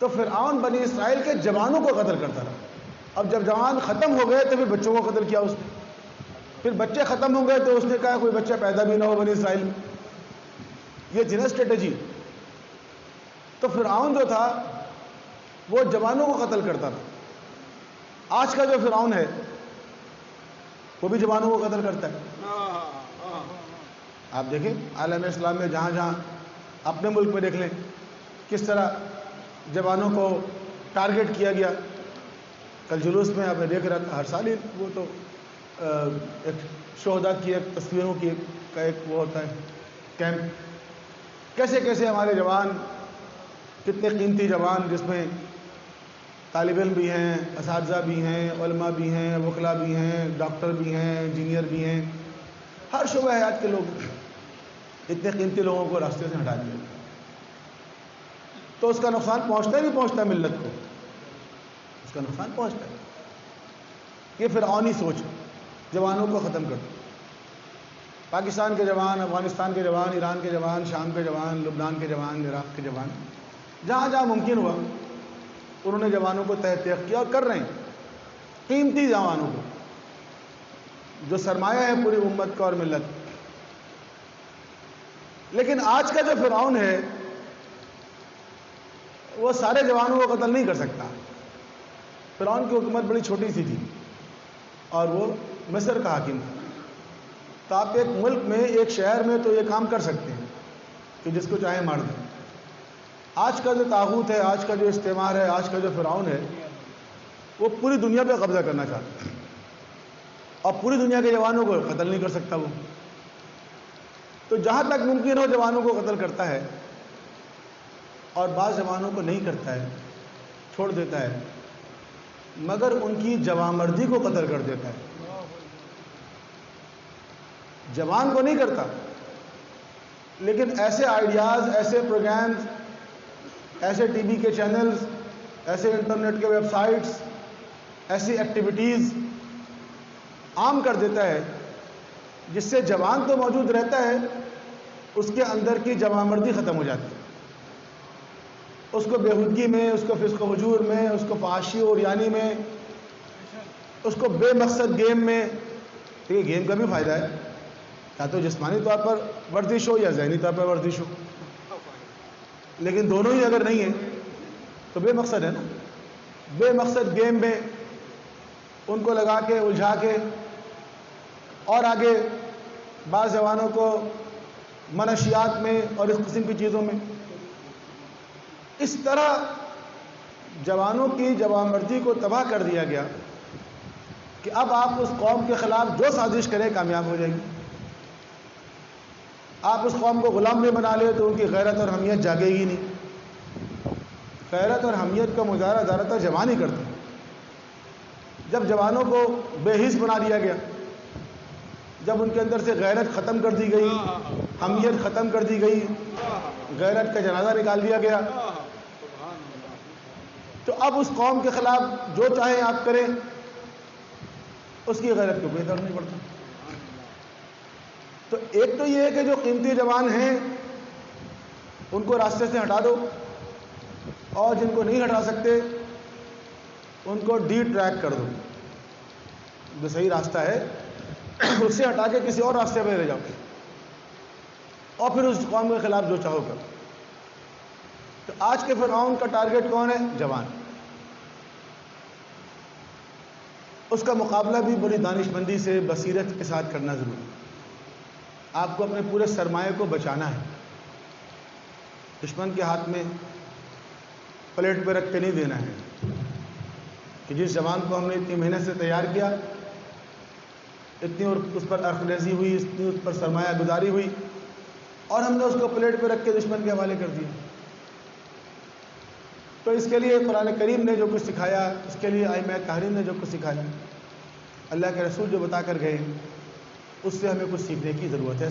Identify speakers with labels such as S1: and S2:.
S1: تو فرعون بنی اسرائیل کے جوانوں کو قتل کرتا رہا۔ اب جب جوان ختم ہو گئے تو پھر بچوں کو قتل کیا اس نے، پھر بچے ختم ہو گئے تو اس نے کہا کوئی بچہ پیدا بھی نہ ہو بنی اسرائیل میں۔ یہ تھی نا اسٹریٹجی۔ تو فرعون جو تھا وہ جوانوں کو قتل کرتا رہا۔ آج کا جو فرعون ہے وہ بھی جوانوں کو قتل کرتا ہے۔ آپ دیکھیں عالم اسلام میں جہاں جہاں، اپنے ملک میں دیکھ لیں کس طرح جوانوں کو ٹارگٹ کیا گیا۔ کل جلوس میں آپ نے دیکھ رہا تھا، ہر سال ہی وہ تو ایک شہداء کی ایک تصویروں کی کا ایک وہ ہوتا ہے کیمپ، کیسے کیسے ہمارے جوان، کتنے قیمتی جوان، جس میں طالب علم بھی ہیں، اساتذہ بھی ہیں، علماء بھی ہیں، وکلاء بھی ہیں، ڈاکٹر بھی ہیں، انجینئر بھی ہیں، ہر شعبہ حیات کے لوگ، اتنے قیمتی لوگوں کو راستے سے ہٹا دیا۔ تو اس کا نقصان پہنچتا ہی نہیں پہنچتا ملت کو، اس کا نقصان پہنچتا ہے۔ یہ فرعونی سوچ، جوانوں کو ختم کر دو۔ پاکستان کے جوان، افغانستان کے جوان، ایران کے جوان، شام کے جوان، لبنان کے جوان، عراق کے جوان، جہاں جہاں ممکن ہوا انہوں نے جوانوں کو تحت کیا اور کر رہے ہیں، قیمتی جوانوں کو جو سرمایہ ہے پوری امت کا اور ملت۔ لیکن آج کا جو فرعون ہے وہ سارے جوانوں کو قتل نہیں کر سکتا۔ فرعون کی حکومت بڑی چھوٹی سی تھی اور وہ مصر کا حاکم تھا۔ تو آپ ایک ملک میں، ایک شہر میں تو یہ کام کر سکتے ہیں کہ جس کو چاہے مار دیں۔ آج کا جو طاغوت ہے، آج کا جو استعمار ہے، آج کا جو فرعون ہے، وہ پوری دنیا پہ قبضہ کرنا چاہتا ہے اور پوری دنیا کے جوانوں کو قتل نہیں کر سکتا وہ۔ تو جہاں تک ممکن ہو جوانوں کو قتل کرتا ہے، اور بعض جوانوں کو نہیں کرتا ہے، چھوڑ دیتا ہے، مگر ان کی جوانمردی کو قتل کر دیتا ہے۔ جوان کو نہیں کرتا، لیکن ایسے آئیڈیاز، ایسے پروگرامز، ایسے ٹی وی کے چینلز، ایسے انٹرنیٹ کے ویب سائٹس، ایسی ایکٹیویٹیز عام کر دیتا ہے جس سے جوان تو موجود رہتا ہے، اس کے اندر کی جوانمردی ختم ہو جاتی ہے۔ اس کو بےہودگی میں، اس کو فسق و فجور میں، اس کو فحاشی اور یانی میں، اس کو بے مقصد گیم میں۔ یہ گیم کا بھی فائدہ ہے، یا تو جسمانی طور پر ورزش ہو یا ذہنی طور پر ورزش ہو، لیکن دونوں ہی اگر نہیں ہیں تو بے مقصد ہے نا۔ بے مقصد گیم میں ان کو لگا کے، الجھا کے، اور آگے بعض جوانوں کو منشیات میں اور اس قسم کی چیزوں میں، اس طرح جوانوں کی جوانمردی کو تباہ کر دیا گیا کہ اب آپ اس قوم کے خلاف جو سازش کریں کامیاب ہو جائے گی۔ آپ اس قوم کو غلام بھی بنا لیں تو ان کی غیرت اور حمیت جاگے گی نہیں۔ غیرت اور حمیت کا مظاہرہ زیادہ تر جوان ہی کرتے ہیں۔ جب جوانوں کو بے حس بنا دیا گیا، جب ان کے اندر سے غیرت ختم کر دی گئی، حمیت ختم کر دی گئی، غیرت کا جنازہ نکال دیا گیا، تو اب اس قوم کے خلاف جو چاہیں آپ کریں، اس کی غیرت کو کوئی فرق نہیں پڑتا۔ تو ایک تو یہ ہے کہ جو قیمتی جوان ہیں ان کو راستے سے ہٹا دو، اور جن کو نہیں ہٹا سکتے ان کو ڈی ٹریک کر دو، جو صحیح راستہ ہے اس سے ہٹا کے کسی اور راستے پہ لے جاؤ، اور پھر اس قوم کے خلاف جو چاہو کرو۔ تو آج کے فرعون کا ٹارگٹ کون ہے؟ جوان۔ اس کا مقابلہ بھی بڑی دانش مندی سے، بصیرت کے ساتھ کرنا ضروری ہے۔ آپ کو اپنے پورے سرمایہ کو بچانا ہے، دشمن کے ہاتھ میں پلیٹ پہ رکھ کے نہیں دینا ہے کہ جس جوان کو ہم نے اتنی محنت سے تیار کیا، اتنی اس پر ارخ ہوئی، اتنی اس پر سرمایہ گزاری ہوئی، اور ہم نے اس کو پلیٹ پہ رکھ کے دشمن کے حوالے کر دیا۔ تو اس کے لیے قرآن کریم نے جو کچھ سکھایا، اس کے لیے ائمہ طاہرین نے جو کچھ سکھایا، اللہ کے رسول جو بتا کر گئے، اس سے ہمیں کچھ سیکھنے کی ضرورت ہے۔